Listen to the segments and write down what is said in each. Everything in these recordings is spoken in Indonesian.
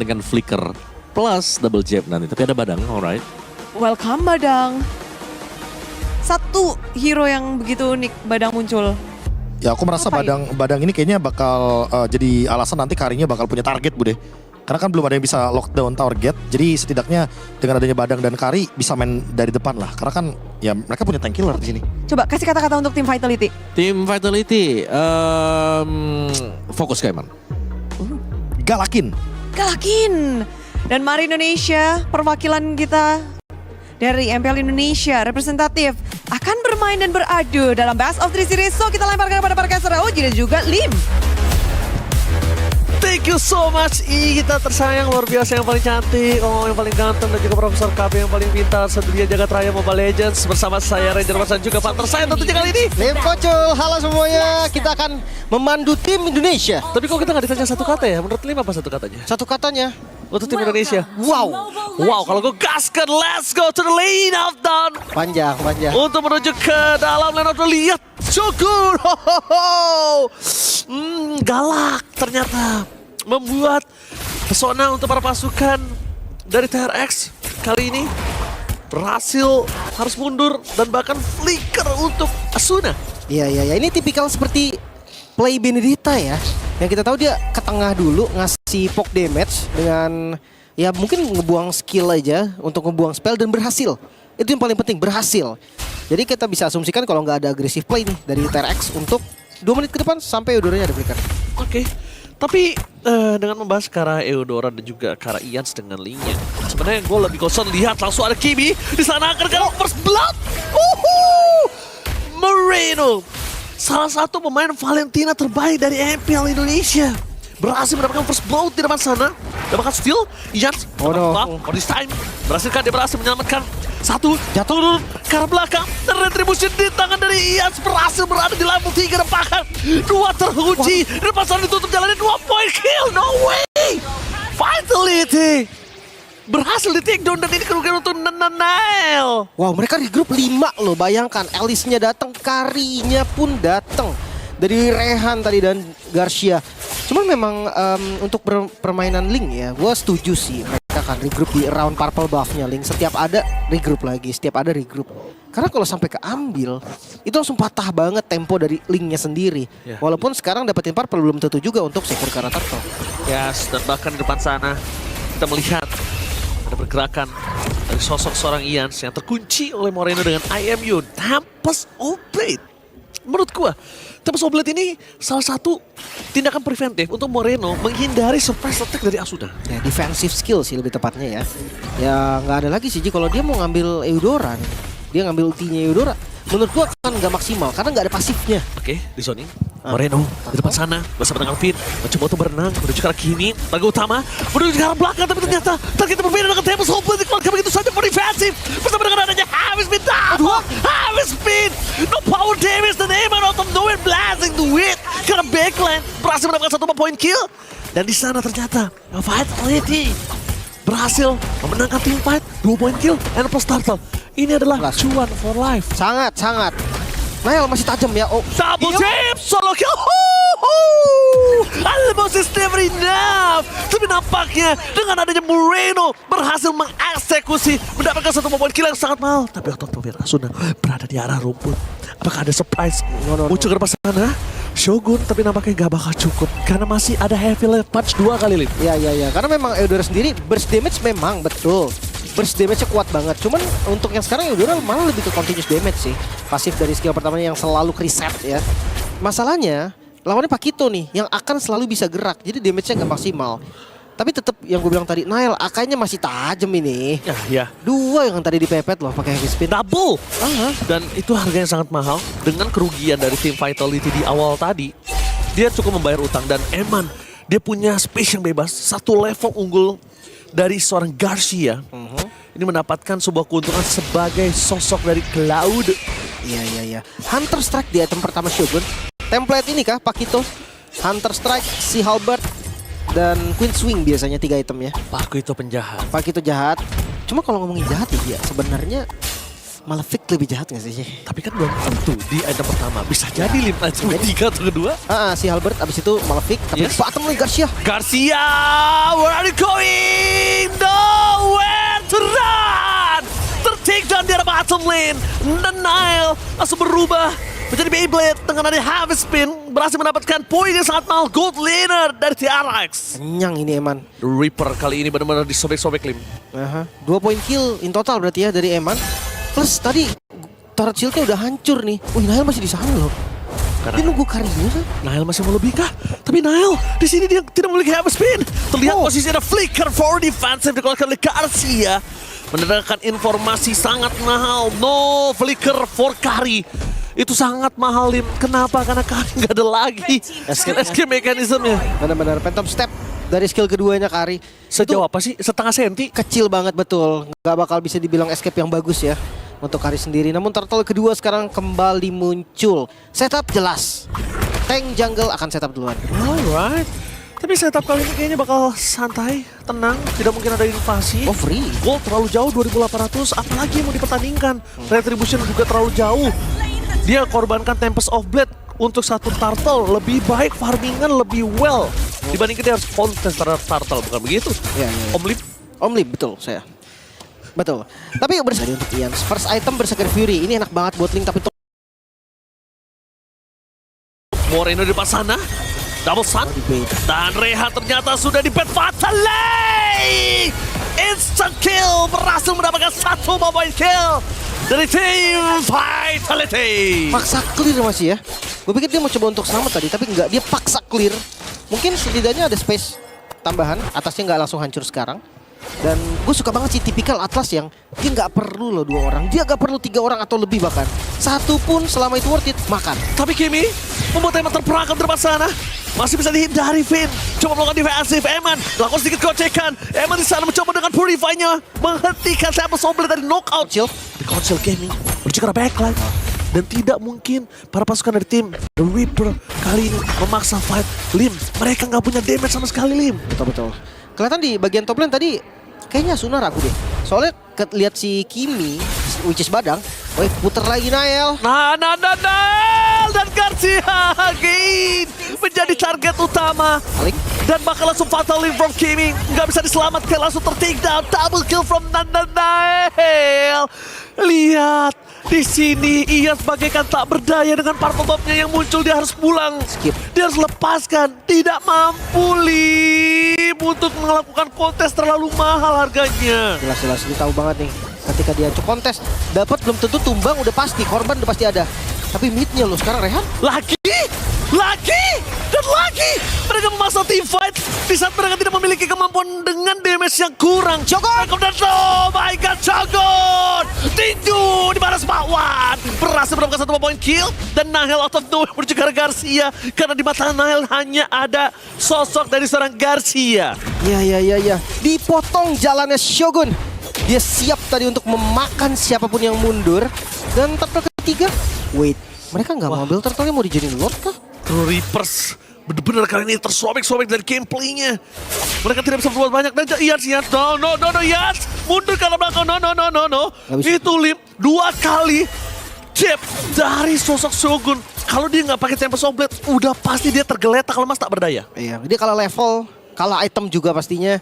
dengan flicker plus double jab nanti. Tapi ada Badang, alright. Welcome Badang. Satu hero yang begitu unik Badang muncul. Ya aku merasa Badang ini kayaknya bakal jadi alasan nanti Karinya bakal punya target Bude. Karena kan belum ada yang bisa lockdown target. Jadi setidaknya dengan adanya Badang dan Kari bisa main dari depan lah. Karena kan ya mereka punya tank killer di sini. Coba kasih kata-kata untuk tim Vitality. Tim Vitality, fokus ke Eman. Galakin. Galakin. Dan mari Indonesia, perwakilan kita dari MPL Indonesia, representatif akan bermain dan beradu dalam Best of 3 Series. So kita lemparkan kepada Parkeser Oji dan juga Lim. Thank you so much kita tersayang, luar biasa, yang paling cantik, yang paling ganteng, dan juga Profesor KB yang paling pintar sedunia jagat raya Mobile Legends. Bersama saya Ranger Mas dan juga partner saya tentunya kali ini Lim Kocul. Halo semuanya, kita akan memandu tim Indonesia. Tapi kok kita nggak ditanya satu kata ya? Menurut Lim apa satu katanya? Satu katanya, Untuk tim Indonesia. wow. Wow, kalau gue gaskan, let's go to the lane of down. Panjang. Untuk menuju ke dalam lane of down, lihat Shogun. Galak ternyata. Membuat pesona untuk para pasukan dari TRX kali ini berhasil harus mundur dan bahkan flicker untuk Asuna. Iya. Ini tipikal seperti play Benedetta ya. Yang kita tahu dia ke tengah dulu ngasih poke damage dengan ya mungkin ngebuang skill aja untuk ngebuang spell dan berhasil. Itu yang paling penting, berhasil. Jadi kita bisa asumsikan kalau nggak ada agresif play nih dari TRX untuk 2 menit ke depan sampai Eudoranya ada flicker. Oke. Tapi dengan membahas Kara Eudora dan juga Kara Ians dengan linknya, sebenarnya gue lebih concern lihat langsung ada Kimi di sana akan first blood. Moreno, salah satu pemain Valentina terbaik dari MPL Indonesia, berhasil mendapatkan first blood di depan sana. Dapatkan steal, Ians for this time berhasilkan, dia berhasil menyelamatkan satu, jatuh ke arah belakang, dan retribution di tangan dari Ians berhasil berada di level 3 dan bahkan 2 terkunci. Di depan sana ditutup jalannya, 2 point kill, no way! Vitality berhasil di take down dan ini kerugian untuk Nanael. Wow, mereka regroup 5 loh, bayangkan. Alice-nya datang, Karinya pun datang. Dari Rehan tadi dan Garcia. Cuman memang untuk permainan Link ya, gue setuju sih. Mereka akan regroup di round purple buff-nya Link. Setiap ada regroup lagi, setiap ada regroup. Karena kalau sampai keambil, itu langsung patah banget tempo dari Link-nya sendiri. Walaupun sekarang dapetin purple belum tentu juga untuk secure ke arah turtle. Yes, dan bahkan di depan sana kita melihat ada pergerakan dari sosok seorang Ians yang terkunci oleh Moreno dengan IMU Tempest Oblate. Menurut gua, Tempest Oblate ini salah satu tindakan preventif untuk Moreno menghindari surprise attack dari Asuna. Ya, defensive skill sih lebih tepatnya ya. Ya nggak ada lagi sih Ji, kalau dia mau ngambil Eudora nih. Dia ngambil ultinya Eudora. Menurut gua kan nggak maksimal karena nggak ada pasifnya. Oke, di zoning. Moreno di depan sana bersama dengan Fit mencoba untuk berenang menuju ke arah kini, laga utama menuju ke arah belakang, tapi ternyata targetnya berbeda dengan Tempest Oblate dikeluarkan begitu saja for defensive bersama dengan adanya Harvey Speed. Harvey Speed, no power damage dan Eman out of nowhere blasting the wit karena backline berhasil mendapatkan 1 point kill, dan di sana ternyata Vitality berhasil memenangkan team fight 2 point kill and plus turtle. Ini adalah cuan for life. Sangat. Nael masih tajam ya. Oh, double tap, solo kill. Almost is never enough. Tapi nampaknya dengan adanya Moreno berhasil mengeksekusi mendapatkan 1 point kill yang sangat mahal. Tapi otot Asuna berada di arah rumput. Apakah ada surprise muncul ke depan sana? Shogun, tapi nampaknya gak bakal cukup karena masih ada heavy left punch 2 kali. Iya. Karena memang Eudora sendiri burst damage memang betul. Burst damage-nya kuat banget. Cuman untuk yang sekarang Eudora malah lebih ke continuous damage sih. Pasif dari skill pertamanya yang selalu reset ya. Masalahnya lawannya Pakito nih yang akan selalu bisa gerak. Jadi damage-nya nggak maksimal. Tapi tetap yang gue bilang tadi, Nael akainya masih tajam ini. Ya. 2 yang tadi dipepet loh pakai heavy spin. Double. Dan itu harganya sangat mahal. Dengan kerugian dari tim Vitality di awal tadi, dia cukup membayar utang. Dan Eman, dia punya space yang bebas. 1 level unggul dari seorang Garcia. Ini mendapatkan sebuah keuntungan sebagai sosok dari Cloud. Iya. Hunter Strike di item pertama Shogun. Template ini kah Pakito? Hunter Strike, Sea Halberd, dan Queen Swing biasanya 3 item ya. Pakito penjahat. Pakito jahat. Cuma kalau ngomongin jahat ya sebenarnya Malefic lebih jahat gak sih? Tapi kan belum tentu di item pertama. Bisa jadi Lim aja tiga atau kedua. Si Halbert abis itu Malefic, tapi Yes. bottom lane Garcia. Garcia, where are you going? Nowhere to run! Tertake down di arah bottom lane. Dan Nile langsung berubah menjadi Beyblade dengan ada heavy spin. Berhasil mendapatkan poin yang sangat mahal. Gold laner dari TRX. Kenyang ini Eman. The Reaper kali ini benar-benar disobek-sobek Lim. 2 poin kill in total berarti ya dari Eman. Plus tadi turret shieldnya udah hancur nih. Wih, Nile masih di sana loh. Dia nunggu karinya kan? Nile masih mau lebih kah? Tapi Nile di sini dia tidak memiliki heavy spin. Terlihat posisi ada flicker for defensive dikeluarkan oleh Garcia. Mendengarkan informasi sangat mahal. No flicker for Kari. Itu sangat mahal Lim. Kenapa? Karena Kari nggak ada lagi escape mekanismenya. Benar-benar phantom step dari skill keduanya Kari. Sejauh apa sih? Setengah senti? Kecil banget betul. Nggak bakal bisa dibilang escape yang bagus ya untuk Kari sendiri. Namun turtle kedua sekarang kembali muncul. Setup jelas. Tank jungle akan setup duluan. Alright. Tapi setup kali ini kayaknya bakal santai, tenang, tidak mungkin ada invasi. Oh free. Gold terlalu jauh 2800, apalagi yang mau dipertandingkan. Retribution juga terlalu jauh. Dia korbankan Tempest of Blade untuk satu turtle. Lebih baik farmingan lebih well dibandingkan dia harus kontes terhadap turtle, bukan begitu? Ya. Om Lip, Om Lip, betul saya. Betul. Tapi bersedia untuk Ian. First item Berserker Fury. Ini enak banget buat Link tapi Moreno di depan sana. Double stun. Dan Rehan ternyata sudah di bed fatally. Instant kill. Berhasil mendapatkan satu point kill dari tim Vitality. paksa clear masih ya. Gue pikir dia mau coba untuk selamat tadi, tapi enggak. Dia paksa clear. Mungkin setidaknya ada space tambahan. Atasnya nggak langsung hancur sekarang. Dan gue suka banget sih tipikal Atlas yang dia nggak perlu loh 2 orang. Dia nggak perlu 3 orang atau lebih bahkan. Satu pun selama itu worth it, makan. Tapi Kimi membuat Eman terperangkap di depan sana. Masih bisa dihindari Finn. Coba melakukan defensif. Eman lakukan sedikit gocekan. Eman di sana mencoba dengan Purify-nya menghentikan Tempest of Blade dari knockout. Chill. Di Council Gaming menuju ke arah backline. Dan tidak mungkin para pasukan dari tim The Reaper kali ini memaksa fight Lim. Mereka nggak punya damage sama sekali Lim. Betul-betul. Kelihatan di bagian top lane tadi kayaknya Sunar aku deh. Soalnya lihat si Kimi, which is Badang. Woi, puter lagi Nael. Nah, dan Garcia again menjadi target utama. Balik. Dan bakal langsung fatal link from Kimi. Nggak bisa diselamatkan, langsung ter-take down. Double kill from Nael. Lihat, di sini ia bagaikan tak berdaya dengan parpol topnya yang muncul. Dia harus pulang. Skip. Dia harus lepaskan. Tidak mampu Lim untuk melakukan kontes terlalu mahal harganya. Jelas-jelas dia tahu banget nih. Ketika dia cuk kontes, dapat belum tentu tumbang udah pasti, korban udah pasti ada. Tapi midnya loh sekarang Rehan. Lagi, dan lagi. Mereka memasang team fight di saat mereka tidak memiliki kemampuan dengan damage yang kurang. Jogon! Dan oh my god, Jogon! Tinju di baras bakwan. Berhasil mendapatkan 1 point kill. Dan Nahel out of nowhere menuju ke arah Garcia. Karena di mata Nahel hanya ada sosok dari seorang Garcia. Ya. Dipotong jalannya Shogun. Dia siap tadi untuk memakan siapapun yang mundur. Dan turtle ketiga, wait, mereka nggak mau ambil turtle-nya, mau dijadiin Lord kah? True Reapers benar-benar kali ini tersobek-sobek dari gameplaynya. Mereka tidak bisa berbuat banyak. Dan Yats, no, Yats. Mundur ke arah belakang, no. Itu Lim, 2 kali chip dari sosok Shogun. Kalau dia nggak pakai Tempest of Blade, udah pasti dia tergeletak lemas tak berdaya. Iya, dia kalah level, kalah item juga pastinya.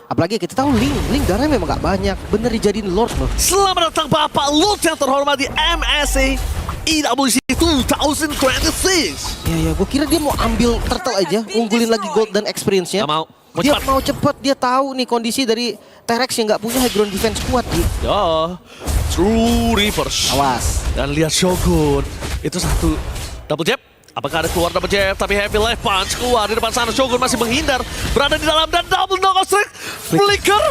Apalagi kita tahu Link darahnya memang gak banyak. Bener dijadiin Lord loh. Selamat datang Bapak Lord yang terhormat di MSA EWC 2026. Ya, gue kira dia mau ambil turtle aja, unggulin lagi gold dan experience-nya. Gak mau. Dia mau cepet, dia tahu nih kondisi dari T-Rex yang gak punya high ground defense kuat nih. Ya, True Reapers. Awas. Dan lihat Shogun, itu satu double jab. Apakah ada keluar double jab, tapi heavy left punch keluar di depan sana. Shogun masih menghindar, berada di dalam dan double knockout strike. Flicker.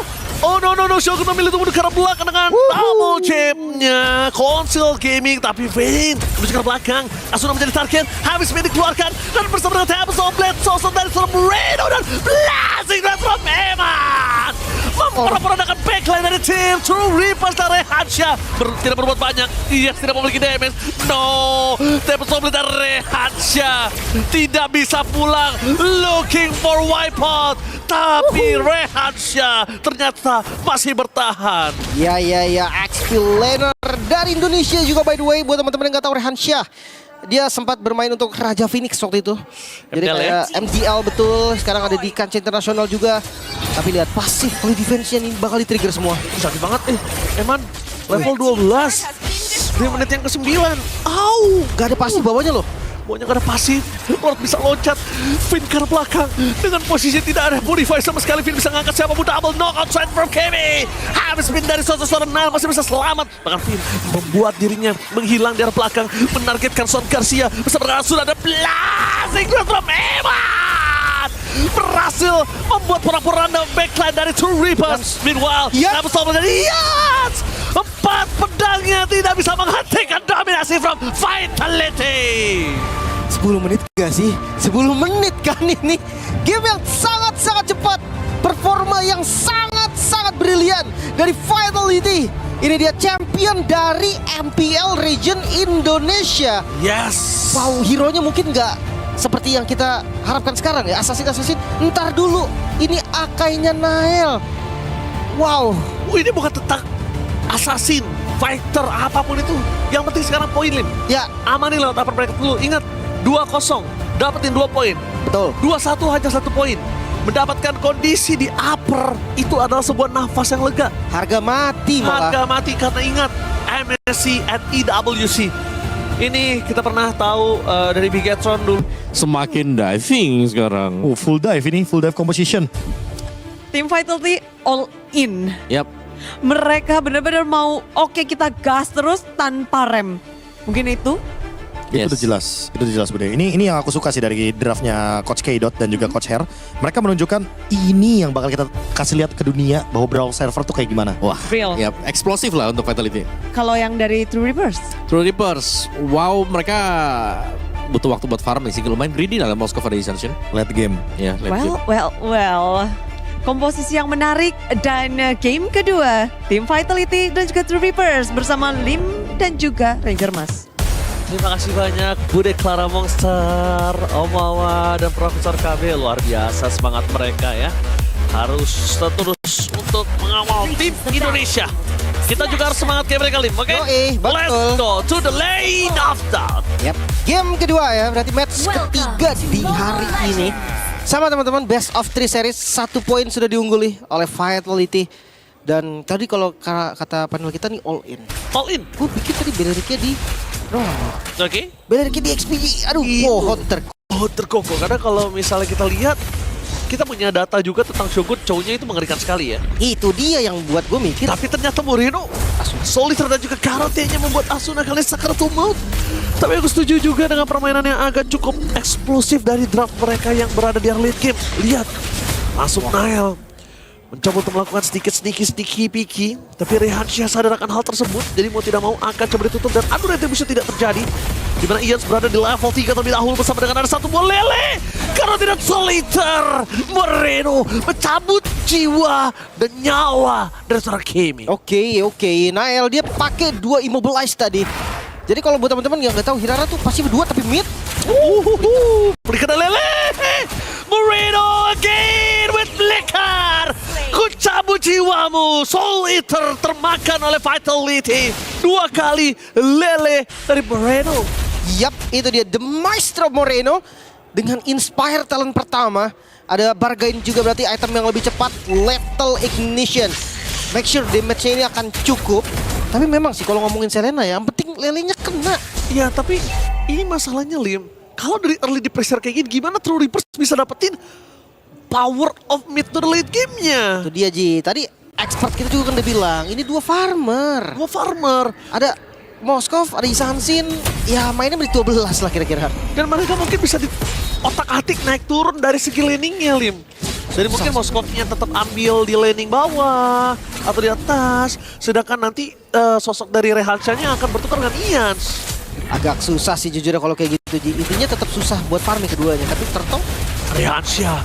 Oh no, Shogun memilih untuk ke arah belakang dengan double jab-nya. Council Gaming, tapi Vayne menuju ke arah belakang. Asuna menjadi target, habis Vayne dikeluarkan. Dan bersama dengan Tempest of Blade, sosok dari seorang Moreno dan blasting red from Eman. Memperandakan backline dari tim True Reapers dan Rehansha. Tidak berbuat banyak, dia tidak memiliki damage. No, Tempest of Blade dan Rehansha tidak bisa pulang. Looking for wipeout. Tapi Rehansha ternyata masih bertahan. Ya, XP laner dari Indonesia juga by the way. Buat teman-teman yang nggak tahu, Rehan Syah. Dia sempat bermain untuk Raja Phoenix waktu itu. Jadi MDL kayak MDL betul. Sekarang ada di kancah internasional juga. Tapi lihat pasif play defense-nya nih bakal di-trigger semua. Sakit banget Eman. Level 12. Di menit yang ke-9. Au! Gak ada pasif bawahnya loh. Pokoknya gak ada pasif. Lord bisa loncat. Finn ke arah belakang. Dengan posisi tidak ada modify sama sekali. Finn bisa ngangkat siapa pun. Double knockout straight from Kimi. Habis Finn dari suara Nile masih bisa selamat. Bahkan Finn membuat dirinya menghilang di arah belakang. Menargetkan Son Garcia. Bersama dengan sudah ada blasting from Eman. Berhasil membuat porak-poranda backline dari True Reapers. Meanwhile, Double Storm dari Yans. 4 pedangnya tidak bisa menghentikan dominasi from Vitality. 10 menit gak sih? 10 menit kan ini. Game yang sangat-sangat cepat. Performa yang sangat-sangat brilian dari Vitality. Ini dia champion dari MPL Region Indonesia. Yes. Wow, hero-nya mungkin gak seperti yang kita harapkan sekarang ya. Assassin. Ntar dulu. Ini Akainya Nael. Wow. Ini bukan tentang assassin, fighter, apapun itu. Yang penting sekarang poin, Lim. Ya, Amanin lewat upper bracket dulu. Ingat, 2-0, dapetin 2 poin. betul. 2-1 hanya 1 poin. Mendapatkan kondisi di upper itu adalah sebuah nafas yang lega. Harga mati malah. Harga mati karena ingat, MSC at EWC. Ini kita pernah tahu dari Bigetron dulu. Semakin diving sekarang. Oh, full dive ini, full dive composition. Tim Vitality all in. Yap. Mereka benar-benar mau oke kita gas terus tanpa rem. Mungkin itu. Itu udah jelas, Bude. Ini yang aku suka sih dari draftnya Coach K. dan juga Coach Her. Mereka menunjukkan ini yang bakal kita kasih lihat ke dunia bahwa Brawl server tuh kayak gimana. Wah, Real. yap, eksplosif lah untuk Vitality. Kalau yang dari True Reapers. True Reapers, wow, mereka butuh waktu buat farming sih. Lumayan greedy dalam Moscow Ascension. Late game. Ya, late game. Well. Komposisi yang menarik dan game kedua. Tim Vitality dan juga True Reapers bersama Lim dan juga Ranger Mas. Terima kasih banyak Bude Clara Monster, Omawa, dan Profesor KB. Luar biasa semangat mereka ya. Harus terus untuk mengawal tim Indonesia. Kita juga harus semangat kayak mereka, Lim. Oke? Betul. Let's go to the lane of doubt. Yap. Game kedua ya, berarti match ketiga di hari ini. Sama teman-teman, best of 3 series, 1 poin sudah diungguli oleh Vitality. Dan tadi kalau kata panel kita nih all in. All in. Gue pikir tadi Beleriknya di Oke. Beleriknya di XPG. Aduh, Oh, terkoko. Karena kalau misalnya kita lihat, kita punya data juga tentang Shogun, cowoknya itu mengerikan sekali ya. Itu dia yang buat gue mikir. Tapi ternyata Moreno, Solitaire dan juga Karate-nya membuat Asuna kali Sakaratul Maut. Tapi aku setuju juga dengan permainan yang agak cukup eksplosif dari draft mereka yang berada di late game. Lihat, masuk Nile. Mencoba untuk melakukan sedikit sneaky picky. Tapi Rehan Syah sadar akan hal tersebut. Jadi mau tidak mau akan coba ditutup dan adu retribution tidak terjadi. Di mana Ian berada di level 3 terlebih dahulu bersama dengan ada satu buah lele. Karena tidak Solitaire. Moreno mencabut jiwa dan nyawa dari seorang Kimi. Oke. Nael dia pakai 2 immobilize tadi. Jadi kalau buat teman-teman yang nggak tahu, Hirara tuh pasti berdua tapi mid. Berikan lele. Moreno again with Flicker. Ku cabut jiwamu. Soul Eater termakan oleh Vitality. 2 kali lele dari Moreno. Yap, itu dia The Maestro Moreno. Dengan Inspire talent pertama. Ada bargain juga berarti item yang lebih cepat. Lethal Ignition. Make sure damage-nya ini akan cukup. Tapi memang sih kalau ngomongin Selena ya, yang penting lelenya kena. Ya tapi ini masalahnya Lim. Kalau dari early di pressure kayak gini, gimana True Reapers bisa dapetin power of mid to the late game-nya? Itu dia Ji, tadi expert kita juga kan udah bilang, ini 2 farmer. Ada Moskov, ada Isansin, ya mainnya di 12 lah kira-kira. Dan mereka mungkin bisa di otak-atik naik turun dari segi laningnya Lim. Jadi mungkin Moskovnya tetap ambil di laning bawah atau di atas. Sedangkan nanti sosok dari Rehansyanya akan bertukar dengan Ians. Agak susah sih jujur kalau kayak gitu Ji. Intinya tetap susah buat farming keduanya. Tapi tertong Rehansya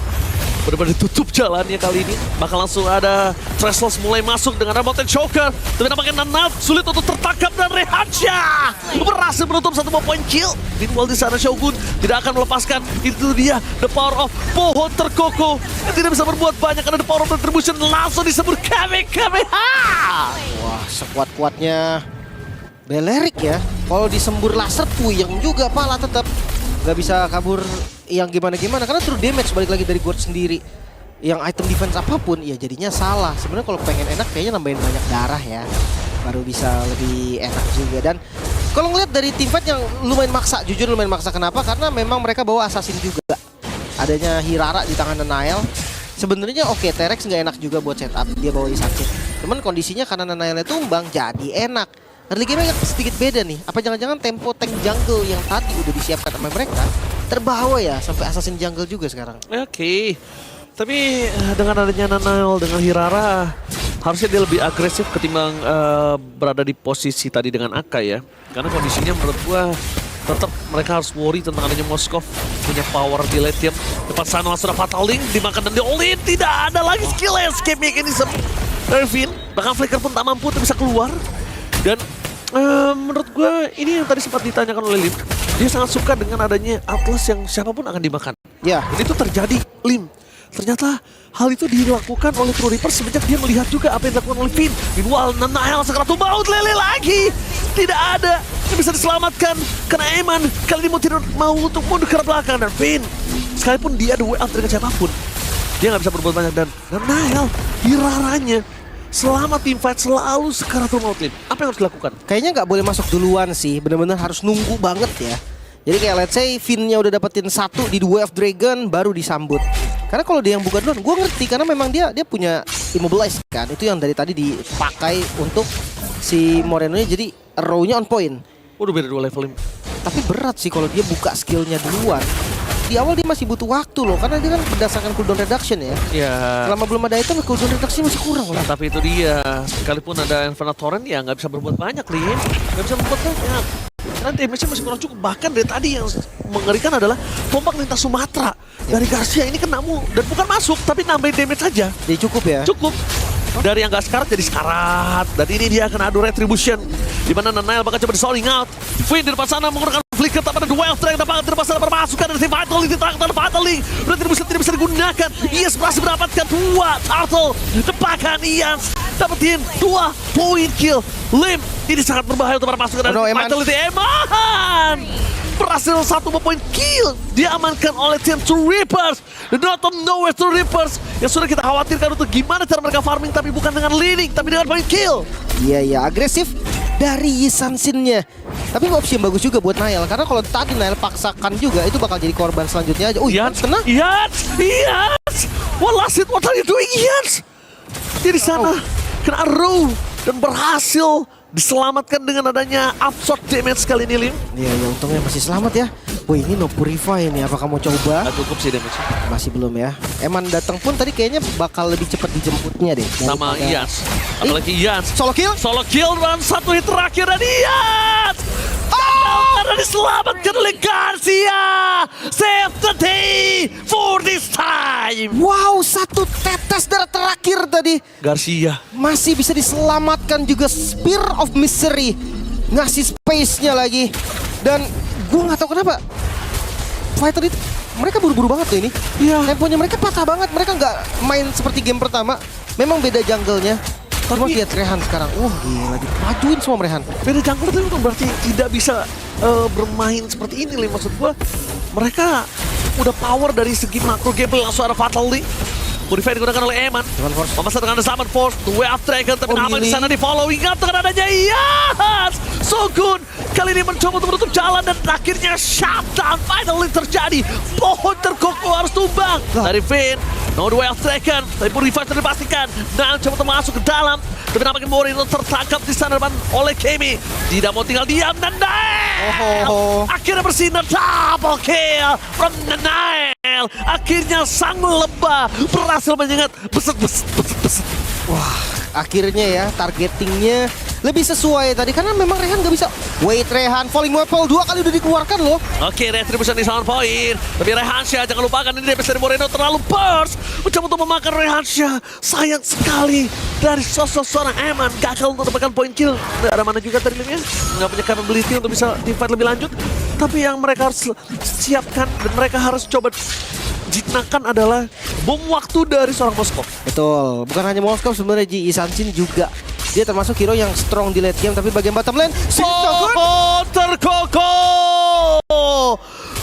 benar-benar ditutup jalannya kali ini. Bakal langsung ada Treslos mulai masuk dengan Remote Choker. Tapi nampaknya Nanat sulit untuk tertangkap dan Rehansya berhasil menutup 1 poin kill. Meanwhile di sana Shogun tidak akan melepaskan. Itu dia the power of pohon terkoko yang tidak bisa berbuat banyak karena the power of retribution langsung disebut Kamehameha. wah, sekuat-kuatnya Belerik ya. Kalau disembur laser puyeng juga pala tetap. Gak bisa kabur yang gimana-gimana. Karena true damage balik lagi dari Gord sendiri. Yang item defense apapun ya jadinya salah. Sebenarnya kalau pengen enak kayaknya nambahin banyak darah ya. Baru bisa lebih enak juga. Dan kalau ngeliat dari teamfight yang lumayan maksa. Jujur lumayan maksa. Kenapa? Karena memang mereka bawa assassin juga. Adanya Hirara di tangan Nanael. Sebenarnya oke, T-Rex nggak enak juga buat setup. Dia bawa sakit. Cuman kondisinya karena Nanaelnya tumbang jadi enak. Early game agak sedikit beda nih. Apa jangan-jangan tempo tank jungle yang tadi udah disiapkan sama mereka terbawa ya sampai assassin jungle juga sekarang. Oke. Tapi dengan adanya Nanael dengan Hirara harusnya dia lebih agresif ketimbang berada di posisi tadi dengan Akai ya. Karena kondisinya menurut gua tetap mereka harus worry tentang adanya Moskov punya power di late game. Depan sana langsung ada Fatal Link dimakan dan di-all-in. Tidak ada lagi skill escape mechanism dari Finn. Bahkan Flicker pun tak mampu untuk bisa keluar. Dan menurut gua ini yang tadi sempat ditanyakan oleh Lim. Dia sangat suka dengan adanya Atlas yang siapapun akan dimakan. Ya, Dan itu terjadi, Lim. Ternyata hal itu dilakukan oleh True Reaper semenjak dia melihat juga apa yang dilakukan oleh Finn. Meanwhile, Nanael segera tumbang lele lagi. Tidak ada yang bisa diselamatkan karena Eman kali ini tidak mau untuk mundur ke belakang. Dan Finn, sekalipun dia duel dengan siapapun, dia nggak bisa berbuat banyak. Dan Nanael, Hiraranya, selama teamfight selalu sekaratul maut, Lim. Apa yang harus dilakukan? kayaknya nggak boleh masuk duluan sih. Bener-bener harus nunggu banget ya. Jadi kayak let's say Finn-nya udah dapetin 1 di The Way of Dragon baru disambut. Karena kalau dia yang buka duluan, gue ngerti karena memang dia punya immobilize kan. Itu yang dari tadi dipakai untuk si Moreno-nya jadi row-nya on point. Udah beda 2 level, Lim. Tapi berat sih kalau dia buka skillnya duluan. Di awal dia masih butuh waktu loh, karena dia kan berdasarkan cooldown reduction ya. Ya. Selama belum ada item, cooldown reduction masih kurang lah. Tapi itu dia, sekalipun ada Inferno Torrent ya nggak bisa berbuat banyak, Lim. Nggak bisa berbuat banyak. Karena damage-nya masih kurang cukup. Bahkan dari tadi yang mengerikan adalah tombak lintas Sumatera dari Garcia ini kena mulu. Dan bukan masuk, tapi nambahin damage saja. Jadi cukup ya. Cukup. Dari yang gak sekarat jadi sekarat. Dan ini dia akan adu retribution. Dimana Nanael bakal coba di-soling out. Finn di depan sana menggunakan flicker. Tak pada duel track. Dapat di depan sana bermasukan dari Vital Link. Ditangkap Vital Link. Retribution tidak bisa digunakan. Ians berhasil mendapatkan 2 turtle. Depakan Ians. Dapetin 2 point kill. Lim. Ini sangat berbahaya untuk masukan dari Vitality. Eman berhasil 1 point kill diamankan oleh tim True Reapers. Not of nowhere True Reapers yang sudah kita khawatirkan untuk gimana cara mereka farming, tapi bukan dengan leading tapi dengan point kill. Iya, agresif dari Yisansin-nya. Tapi opsi yang bagus juga buat Nael, karena kalau tadi Nael paksakan juga itu bakal jadi korban selanjutnya aja. Oh iya, kena. Ians, what are you doing, Ians? Dia di sana kena arrow dan berhasil diselamatkan dengan adanya absorb damage kali ini, Lim. Iya, ya untungnya masih selamat ya. Wih, ini no purify nih, apakah mau coba? Gak cukup sih damage. Masih belum ya. Eman datang pun tadi kayaknya bakal lebih cepat dijemputnya deh. Sama Ians. Apalagi Ians. Solo kill? Solo kill dan 1 hit terakhir dan Ians! Karena diselamatkan oleh Garcia! Save the day for this time! Wow, 1 tetes darah terakhir tadi. Garcia. Masih bisa diselamatkan juga. Spear of Misery. Ngasih space-nya lagi. Dan gue gak tahu kenapa fighter itu mereka buru-buru banget tuh ini. Iya. Temponya mereka patah banget. Mereka nggak main seperti game pertama. Memang beda jungle-nya. Cuma lihat Rehan sekarang. Gila, dipajuin semua Rehan. Beda jungle itu bukan berarti tidak bisa bermain seperti ini, Lim. Maksud gua mereka udah power dari segi makro gameplay. Langsung ada Fatal Link. Purify digunakan oleh Eman. Memasang dengan The Summon Force. The Way of Dragon. Tapi nama di sana di following up dengan adanya Ians. Shogun kali ini mencoba untuk menutup jalan dan akhirnya shutdown finally terjadi. Pohon terkokoh harus tumbang dari Finn. No The Way of Dragon. Tapi Purify sudah dipastikan. Nah, coba untuk masuk ke dalam. Tapi nampaknya Moreno tertangkap di sana depan oleh Kemi. Tidak mau tinggal diam dan Nanael. Akhirnya bersinar double kill from Nanael. Akhirnya sang lebah berhasil menyengat. Beset. Wah, akhirnya ya targetingnya lebih sesuai tadi karena memang Rehan nggak bisa. Wait, Rehan falling weapon 2 kali udah dikeluarkan loh. Oke, retribution di sound point. Tapi Rehansyah jangan lupakan ini DPS dari Moreno terlalu burst. Mencoba untuk memakan Rehansyah. Sayang sekali dari sosok seorang Eman gagal untuk mendapatkan point kill. Nggak ada mana juga tadi Lim ya. Nggak punya capability untuk bisa teamfight lebih lanjut. Tapi yang mereka harus siapkan dan mereka harus coba jinakan adalah bom waktu dari seorang Moskov. Betul, bukan hanya Moskov sebenarnya Ji Yisansin juga Dia termasuk hero yang strong di late game, tapi bagian bottom lane Shogun terkokok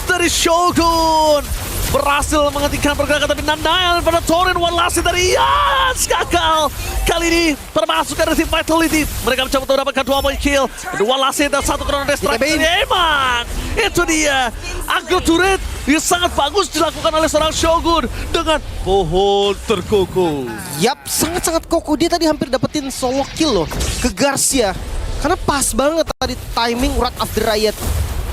dari Shogun berhasil menghentikan pergerakan, tapi Nanael pada Torin Walasi dari Yans gagal. Kali ini termasuk dari tim Vitality. Mereka mencoba untuk mendapatkan 2 point kill. Walasi dan 1 Chrono Destruct dari Eman. Itu dia aggro turret yang sangat bagus dilakukan oleh seorang Shogun dengan pohon terkokok. Yap, sangat-sangat kokoh. Dia tadi hampir dapetin solo kill loh ke Garcia. Karena pas banget tadi timing Wrath of the Riot.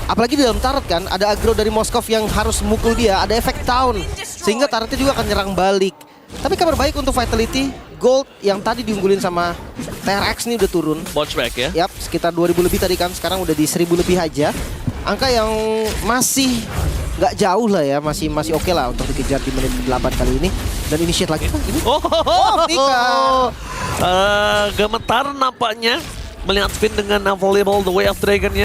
Apalagi di dalam turret kan, ada aggro dari Moskov yang harus mukul dia, ada efek town. Sehingga turretnya juga akan nyerang balik. Tapi kabar baik untuk Vitality, Gold yang tadi diunggulin sama TRX ini udah turun. Bounce back ya. Yap, sekitar 2000 lebih tadi kan, sekarang udah di 1000 lebih aja. Angka yang masih nggak jauh lah ya, masih oke lah untuk dikejar di menit ke-8 kali ini. Dan initiate lagi kan ini. Gemetar nampaknya melihat Finn dengan available The Way of Dragon-nya.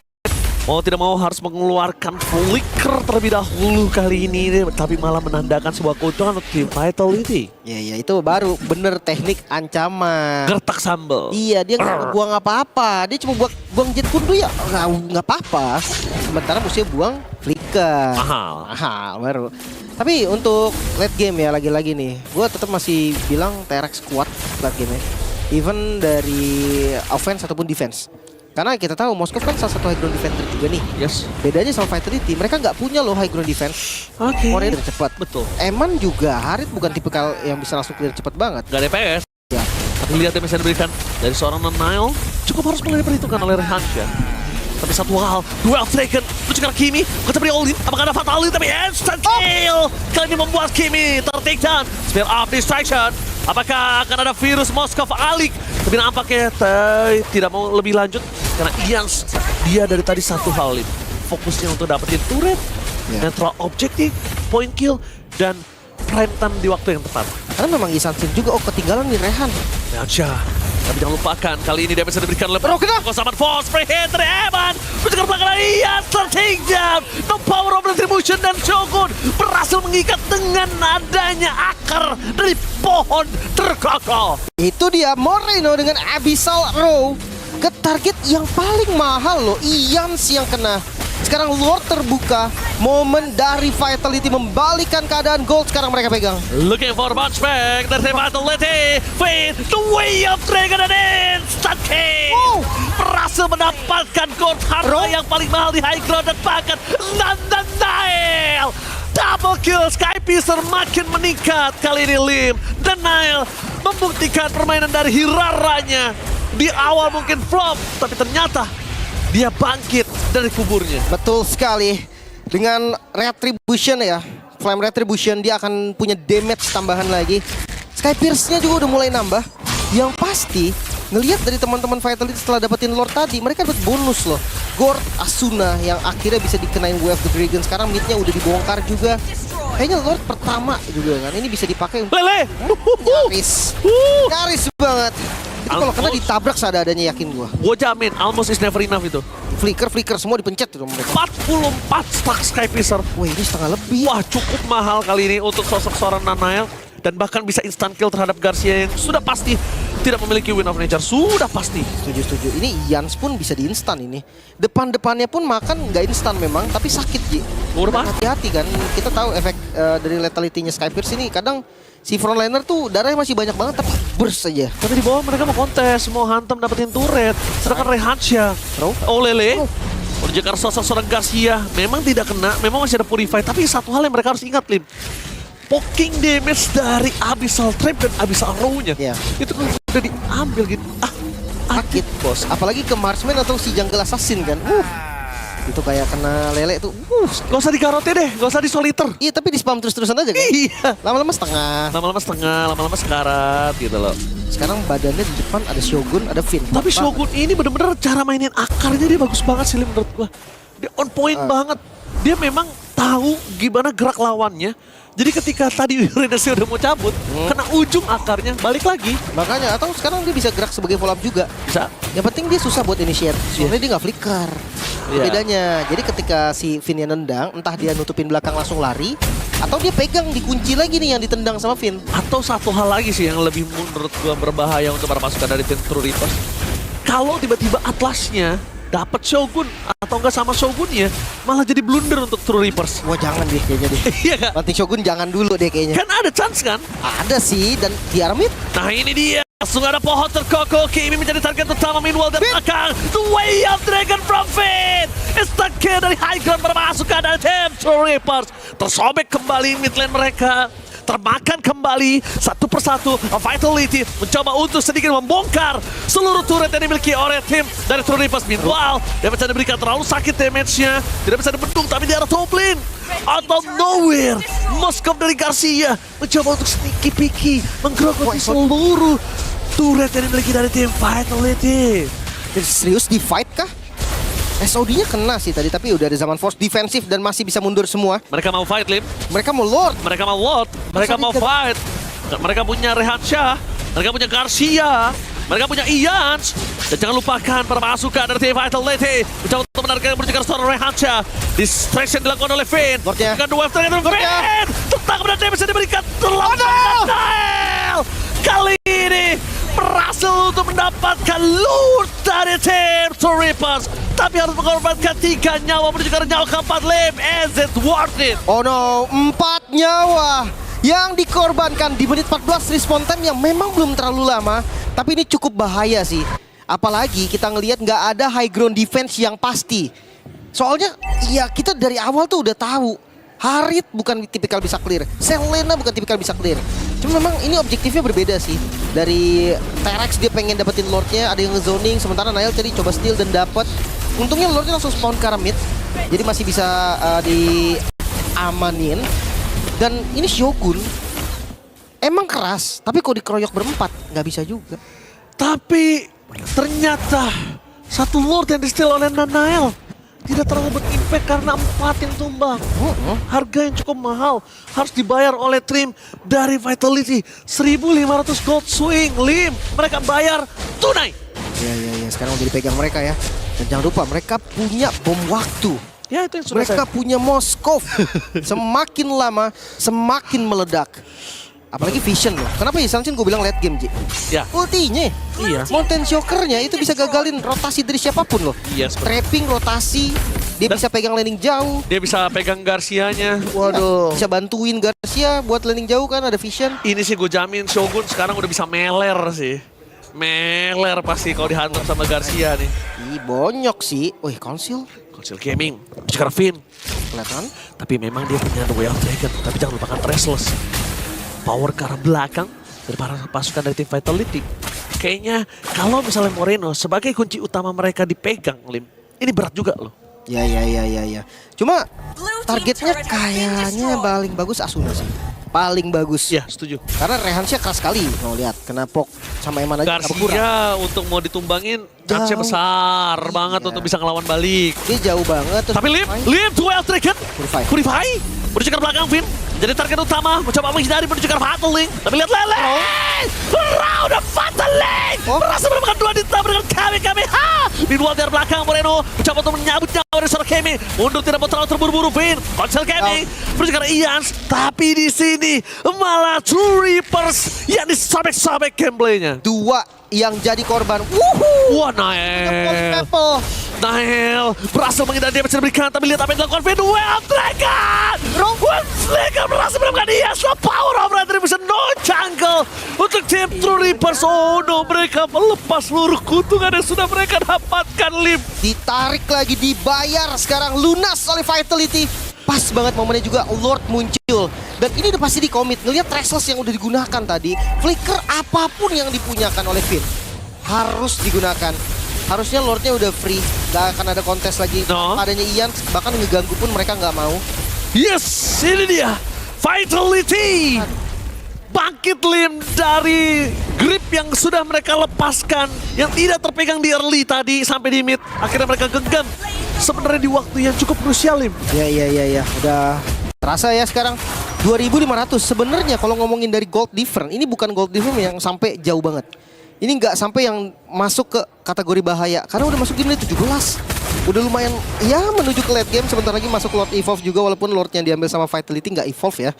Mau tidak mau harus mengeluarkan flicker terlebih dahulu kali ini, tapi malah menandakan sebuah keuntungan untuk tim Vitality. Ya itu baru bener teknik ancaman. Gertak sambal. Iya, dia nggak buang apa-apa. Dia cuma buang jet kundu ya nggak apa-apa. Sementara musuhnya buang flicker. Mahal baru. Tapi untuk late game ya lagi-lagi nih, gue tetap masih bilang TRX kuat late game-nya. Even dari offense ataupun defense. Karena kita tahu Moskov kan salah satu high ground defender juga nih. Yes. Bedanya sama Vitality, mereka nggak punya loh high ground defense. Morenya cepat. Betul. Eman juga, Harit bukan tipikal yang bisa langsung clear cepat banget. Gak ada PS. Ya. Tapi lihat yang bisa diberikan dari seorang Nanael cukup harus mulai diperhitungkan oleh Rehansha. Tapi satu hal, duel taken, menunjukkan Kimi, kita beri all in, apakah ada fatality, tapi instant kill! Kali ini membuat Kimi ter-take down, spear up distraction, apakah akan ada virus Moskov Alik? Tapi nampaknya tidak mau lebih lanjut, karena Ians, dia dari tadi satu hal, fokusnya untuk dapetin turret, netral objective, point kill, dan prime time di waktu yang tepat. Karena memang Isansin juga, ketinggalan di Rehan. Rehansha. Tapi jangan lupakan, kali ini dia bisa diberikan oleh Kosaman Force, free hit dari Eman. Mencegar belakang dari Ian, take down. The power of retribution dan Shogun berhasil mengikat dengan adanya akar dari pohon terkokoh. Itu dia Moreno dengan Abyssal Row ke target yang paling mahal loh, Ians yang kena. Sekarang Lord terbuka, momen dari Vitality membalikan keadaan Gold sekarang mereka pegang. Looking for bounce back dari Vitality. Fade, the way of Dragon and instant kill. Berhasil mendapatkan Gold harta yang paling mahal di high ground dan bahkan Nanael. Double kill, Skypiercer makin meningkat kali ini Lim. Dan Nile membuktikan permainan dari Hiraranya. Di awal mungkin flop, tapi ternyata dia bangkit dari kuburnya. Betul sekali. Dengan Retribution ya, Flame Retribution, dia akan punya damage tambahan lagi. Skypierce-nya juga udah mulai nambah. Yang pasti, ngelihat dari teman-teman Vitality setelah dapetin Lord tadi, mereka dapat bonus loh. Gord Asuna yang akhirnya bisa dikenain Wave of the Dragon. Sekarang mid-nya udah dibongkar juga. Kayaknya Lord pertama juga kan, ini bisa dipakai untuk Lele! Nyaris. Nyaris banget. Itu kalau kena ditabrak seadanya yakin gua. Gua jamin, almost is never enough itu. Flicker semua dipencet tuh mereka. 44 stack Skypiercer. Wah, ini setengah lebih. Wah, cukup mahal kali ini untuk sosok seorang Nanael. Dan bahkan bisa instant kill terhadap Garcia yang sudah pasti tidak memiliki Wind of Nature. Sudah pasti. Setuju. Ini Yans pun bisa di instan ini. Depan-depannya pun makan nggak instan memang, tapi sakit Ji. Udah hati-hati kan. Kita tahu efek dari lethality-nya Skypierce ini kadang si frontliner tuh darahnya masih banyak banget tapi burst aja. Tapi di bawah mereka mau kontes, mau hantam dapetin turret. Sedangkan Rehansha, Lele, menunjukkan sosok seorang Garcia memang tidak kena, memang masih ada Purify. Tapi satu hal yang mereka harus ingat, Lim. Poking damage dari Abyssal Trap dan Abyssal Row-nya. Itu kan udah diambil gitu. Sakit, bos. Apalagi ke Marksman atau si Jungle Assassin kan. Itu kayak kena lele tuh. Gak usah dikarote deh, gak usah di soliter. Iya, tapi di spam terus-terusan aja kan. Iya. Lama-lama setengah. Lama-lama sekarat gitu loh. Sekarang badannya di depan ada Shogun, ada Finn. Tapi Shogun ini bener-bener cara mainin akarnya dia bagus banget sih menurut gua. Dia on point banget. Dia memang tahu gimana gerak lawannya. Jadi ketika tadi Renesnya udah mau cabut, kena ujung akarnya, balik lagi. Makanya, atau sekarang dia bisa gerak sebagai follow up juga. Bisa. Yang penting dia susah buat initiate. Soalnya dia nggak flicker. Yeah. Bedanya. Jadi ketika si Finn yang nendang, entah dia nutupin belakang langsung lari, Atau dia pegang dikunci lagi nih yang ditendang sama Finn. Atau satu hal lagi sih yang lebih menurut gua berbahaya untuk para pasukan dari tim True Reapers. Kalau tiba-tiba Atlasnya dapat Shogun atau enggak sama Shogunnya, malah jadi blunder untuk True Reapers. Wah jangan deh kayaknya deh. Iya kak? Banting Shogun jangan dulu deh kayaknya. Kan ada chance kan? Ada sih dan Tiara mid. Nah ini dia. Langsung ada pohon terkokoh. Kimi menjadi target utama. Meanwhile dari belakang. The way of Dragon from Finn. It's the kill dari high ground bermasukan dari tim True Reapers. Tersobek kembali mid lane mereka. Termakan kembali satu persatu. Vitality mencoba untuk sedikit membongkar seluruh turret yang dimiliki oleh tim dari True Reapers. Meanwhile, dia bisa diberikan terlalu sakit damage-nya. Tidak bisa dibendung tapi di arah top lane. Out of nowhere, Moskov dari Garcia mencoba untuk sneaky picky. Menggerogoti seluruh turret yang dimiliki dari tim Vitality. Serius di fight kah? SOD-nya kena sih tadi, tapi udah ada zaman force defensif dan masih bisa mundur semua. Mereka mau fight, Lim. Mereka mau Lord. Mereka mau Lord. Mereka mau fight. Mereka punya Rehansha. Mereka punya Garcia. Mereka punya Ians. Dan jangan lupakan permasukan dari tim Vitality. Mencoba untuk menarikkan menuju seorang Rehansha. Distraction dilakukan oleh Finn. Lordnya. Dengan dua Finn. Tetap kemudian dia bisa diberikan terlambat. Kali ini berhasil untuk mendapatkan loot dari tim True Reapers. Tapi harus mengorbankan 3 nyawa menuju ke nyawa keempat. Lim, is it worth it? Oh no, 4 nyawa yang dikorbankan di menit 14 respawn time yang memang belum terlalu lama. Tapi ini cukup bahaya sih. Apalagi kita ngelihat nggak ada high ground defense yang pasti. Soalnya ya kita dari awal tuh udah tahu. Harit bukan tipikal bisa clear. Selena bukan tipikal bisa clear. Cuma memang ini objektifnya berbeda sih. Dari Terex dia pengen dapetin Lordnya, ada yang ngezoning. Sementara Nail tadi coba steal dan dapet. Untungnya Lordnya langsung spawn ke arah mid. Jadi masih bisa diamanin. Dan ini Shogun emang keras, tapi kalau dikeroyok berempat nggak bisa juga. Tapi ternyata satu Lord yang di-steal oleh Nanael tidak terlalu berimpact karena 4 yang tumbang. Harga yang cukup mahal harus dibayar oleh tim dari Vitality. 1.500 gold swing, Lim. Mereka bayar tunai. Ya, sekarang udah dipegang mereka ya. Dan jangan lupa mereka punya bom waktu. Ya itu yang sudah Mereka punya Moskov. Semakin lama, semakin meledak. Apalagi Vision loh. Kenapa ya Sansin gue bilang late game, Ji? Ya. Ultinya. Iya. Mountain Shocker-nya itu bisa gagalin rotasi dari siapapun loh. Iya, seperti Trapping, rotasi. Dia bisa pegang landing jauh. dia bisa pegang Garcia-nya. Waduh. Bisa bantuin Garcia buat landing jauh kan, ada Vision. Ini sih gue jamin Shogun sekarang udah bisa meler sih. Meler pasti kalau dihantam sama Garcia nih. Ih, bonyok sih. Wih, Council. Council Gaming, sekarang Finn. Kelihatan. Tapi memang dia punya The Way of Dragon. Tapi jangan lupakan Restless. Power ke arah belakang dari para pasukan dari tim Vitality. Kayaknya kalau misalnya Moreno sebagai kunci utama mereka dipegang, Lim. Ini berat juga loh. Ya. Cuma targetnya kayaknya paling bagus Asuna sih. Paling bagus. Ya, setuju. Karena Rehansha keras sekali. Mau lihat kena pok sama Eman aja kurang. Garcia untuk mau ditumbangin, chance-nya Jauh. besar banget Iya. untuk bisa ngelawan balik. Dia jauh banget. Terus Tapi Lim, The Way of Dragon. Purify. Menuju ke belakang, Finn. Jadi target utama, mencoba menghindari menuju ke Fatal Link. Tapi lihat Lele. Round of Fatal Link. Berhasil menemukan 2 ditambah dengan Kami. Di luar dari belakang, Moreno mencoba untuk menyambut nyawa dari seorang Kami. Mundur tidak mau terlalu terburu-buru, Finn. Konsel Kami. Menuju ke Ians. Tapi di sini malah True Reapers yang disobek-sobek gameplaynya. 2 yang jadi korban. Wuhu. Wah, Nael. Purple. Nael berhasil menghindari dia bisa diberikan. Tapi lihat apa yang dilakukan Finn. Well, Dragon. Dragon berhasil menemukan dia. Setelah power of retribution. No jungle untuk tim True Reapers. Oh no, mereka melepas seluruh keuntungan yang sudah mereka dapatkan, Lim. Ditarik lagi, dibayar sekarang lunas oleh Vitality. Pas banget momennya juga Lord muncul. Dan ini udah pasti di-commit. Ngeliat Restless yang udah digunakan tadi. Flicker apapun yang dipunyakan oleh Finn harus digunakan. Harusnya Lordnya udah free. Gak akan ada kontes lagi. No. Adanya Ian bahkan ngeganggu pun mereka nggak mau. Yes, ini dia. Vitality. Bangkit, Lim, dari grip yang sudah mereka lepaskan. Yang tidak terpegang di early tadi sampai di mid. Akhirnya mereka genggam. Sebenarnya di waktu yang cukup krusial, Lim. Ya. Udah terasa ya sekarang. 2.500 sebenarnya kalau ngomongin dari gold difference. Ini bukan gold difference yang sampai jauh banget. Ini nggak sampai yang masuk ke kategori bahaya. Karena udah masuk di menit 17. udah lumayan ya menuju ke late game. Sebentar lagi masuk Lord Evolve juga, walaupun Lordnya diambil sama Vitality nggak Evolve ya.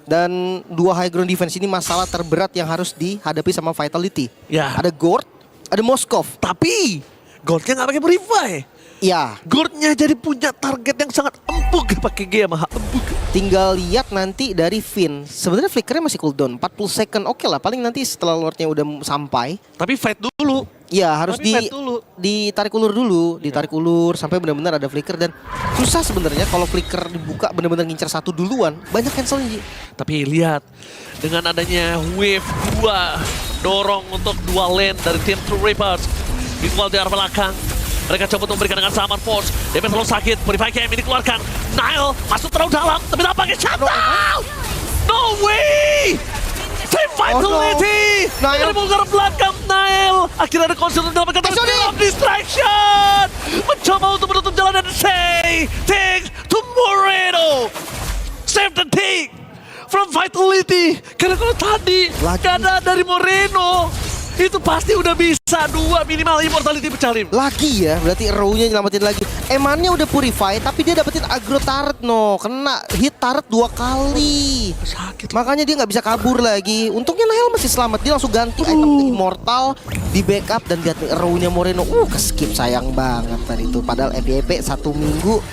Dan dua high ground defense ini masalah terberat yang harus dihadapi sama Vitality. Ya. Ada Gord, ada Moskov. Tapi Goldnya nggak pakai Purify. Ya, Goldnya jadi punya target yang sangat empuk pakai G Yamaha empuk. tinggal lihat nanti dari Finn. Sebenarnya flickernya masih cooldown 40 second. Oke lah, paling nanti setelah Lordnya udah sampai. Tapi fight dulu. Ya harus Tapi fight dulu. ditarik ulur dulu, ditarik ulur sampai benar-benar ada flicker. Dan susah sebenarnya kalau flicker dibuka benar-benar ngincar satu duluan, banyak cancelnya Ji. Tapi lihat, dengan adanya wave 2 dorong untuk dua lane dari tim True Reapers. Visual di arah belakang. Mereka coba untuk memberikan dengan Saman Force. DP terlalu sakit, Purify Game ini dikeluarkan. Nile masuk terlalu dalam, tapi dapat shutdown. No way! Team Vitality! no. Nile. Dari bongkar belakang Nile. Akhirnya ada konser untuk mendapatkan distraction. Mencoba untuk menutup jalan dan say things to Moreno. Save the thing from Vitality. Karena kalau tadi karena dari Moreno itu pasti udah bisa 2 minimal immortality pecah Lim. Lagi ya, berarti Row-nya nyelamatin lagi. Emannya udah purify, tapi dia dapetin aggro turret no. Kena hit turret 2 kali. Sakit. Makanya dia nggak bisa kabur lagi. Untungnya Nihil masih selamat. Dia langsung ganti item ke Immortal, di backup dan lihat Row-nya Moreno. Keskip sayang banget tadi itu. Padahal FYP 1 minggu,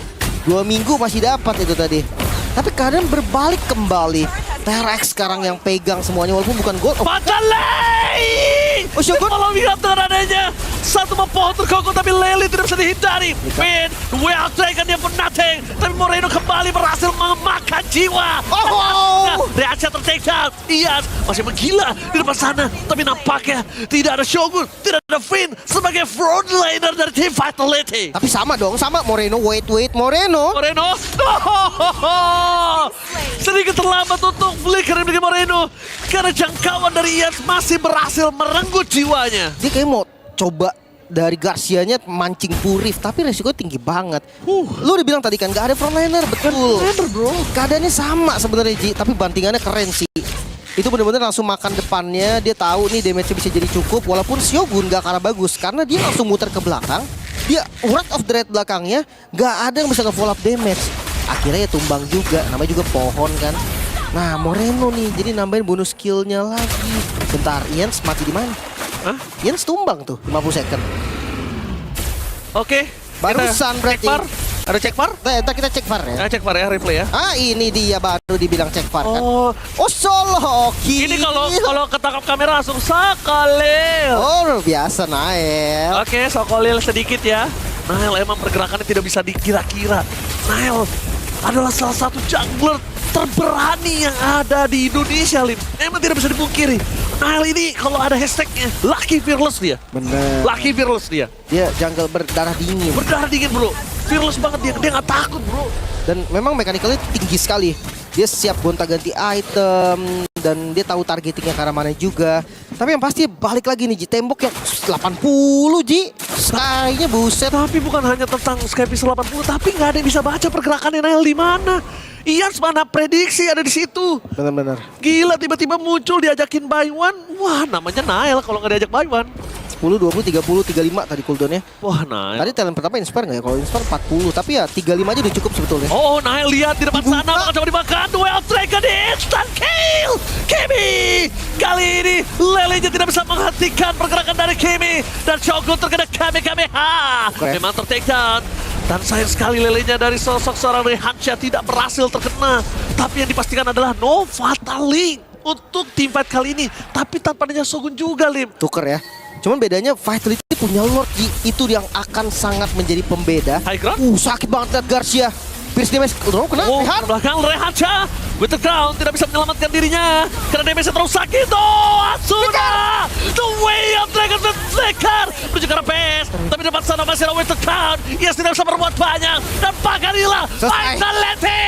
2 minggu masih dapat itu tadi. Tapi keadaan berbalik kembali. T-Rex sekarang yang pegang semuanya walaupun bukan gold. Padalei! Oh, Shogun. Kalau lihat dengan adanya satu pohon terkokoh tapi Lely tidak bisa dihindari. Finn, well taken dia pun nothing. Tapi Moreno kembali berhasil memakan jiwa. Oh! Reaksi ter-take down. Ian masih menggila di depan sana. Tapi nampaknya tidak ada Shogun, tidak ada Finn sebagai front laner dari tim Vitality. Tapi sama dong, sama Moreno. Wait, Moreno. Moreno, sedikit terlambat untuk flicker dari Moreno karena jangkauan dari Ian masih berhasil merenggut jiwanya. Dia kayak mau coba dari Garcia-nya mancing Purif, tapi resiko tinggi banget. Lu udah bilang tadi kan gak ada frontliner, betul. Bro. Keadaannya sama sebenarnya Ji, tapi bantingannya keren sih. Itu benar-benar langsung makan depannya, dia tahu nih damage-nya bisa jadi cukup walaupun Shogun gak kalah bagus karena dia langsung muter ke belakang. Dia Wrath of Dread belakangnya gak ada yang bisa nge-follow up damage. Akhirnya ya tumbang juga, namanya juga pohon kan. Nah Moreno nih, jadi nambahin bonus skillnya lagi. Bentar, Ians mati di mana? Hah? Ians tumbang tuh, 50 second. Oke, Barusan berarti. cek VAR. Ada cek VAR? Ntar kita cek VAR ya. Nah, cek VAR ya, replay ya. Ah ini dia baru dibilang cek VAR kan. Oh, Solo ini kalau ketangkap kamera langsung Sokolil. Oh biasa Nael. Oke, Sokolil sedikit ya. Nael emang pergerakannya tidak bisa dikira-kira. Nael adalah salah satu jungler terberani yang ada di Indonesia, Lim. Emang tidak bisa dipungkiri. Nael ini kalau ada hashtagnya, Lucky Fearless dia. Bener. Lucky Fearless dia. Dia jungle berdarah dingin. Berdarah dingin bro. Fearless banget dia nggak takut bro. Dan memang mekanikalnya tinggi sekali. Dia siap gonta-ganti item dan dia tahu targetingnya ke arah mana juga. Tapi yang pasti balik lagi nih Ji, tembok yang 80 Ji. Sky-nya buset. Tapi bukan hanya tentang Skype 80, tapi nggak ada yang bisa baca pergerakannya Nael di mana. Ian mana prediksi ada di situ. Bener-bener. Gila tiba-tiba muncul diajakin buy one. Wah namanya Nael kalau nggak diajak buy one. 10, 20, 30, 35 tadi cooldownnya. Wah Nael. Tadi talent pertama Inspire nggak ya? Kalau Inspire 40, tapi ya 35 aja udah cukup sebetulnya. Oh Nael lihat di depan sana, bakal coba dimakan. Duel Dragon instant kill. Kimi. Kali ini Lely-nya tidak bisa menghentikan pergerakan dari Kimi. Dan Shogun terkena Kamehameha. Oke. Memang ter-take down. Dan sayang sekali Lely-nya dari sosok seorang Rehansha tidak berhasil terkena. Tapi yang dipastikan adalah no fatal link untuk team fight kali ini. Tapi tanpa adanya Shogun juga Lim. Tuker ya. Cuman bedanya Vitality punya Lord Ji. Itu yang akan sangat menjadi pembeda. High ground. Sakit banget lihat Garcia. Pierce damage. Kena Oh, Rehan. ke belakang Rehansha with the crown tidak bisa menyelamatkan dirinya karena damage-nya terlalu sakit. Oh, Asuna! The way of Dragon Flicker menuju ke arah base. Tapi depan sana masih ada with the crown. Yes, tidak bisa berbuat banyak. Dan Paganila Selesai. Vitality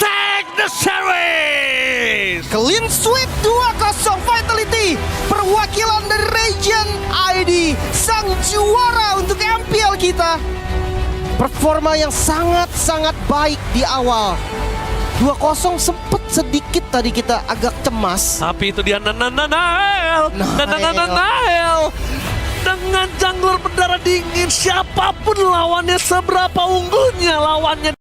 take the series. Clean sweep 2-0 Vitality. Perwakilan dari Region ID. Sang juara untuk MPL kita. Performa yang sangat-sangat baik di awal. 2-0 sempet sedikit tadi kita agak cemas. Tapi itu dia Nael. dengan jungler berdarah dingin, siapapun lawannya, seberapa unggulnya lawannya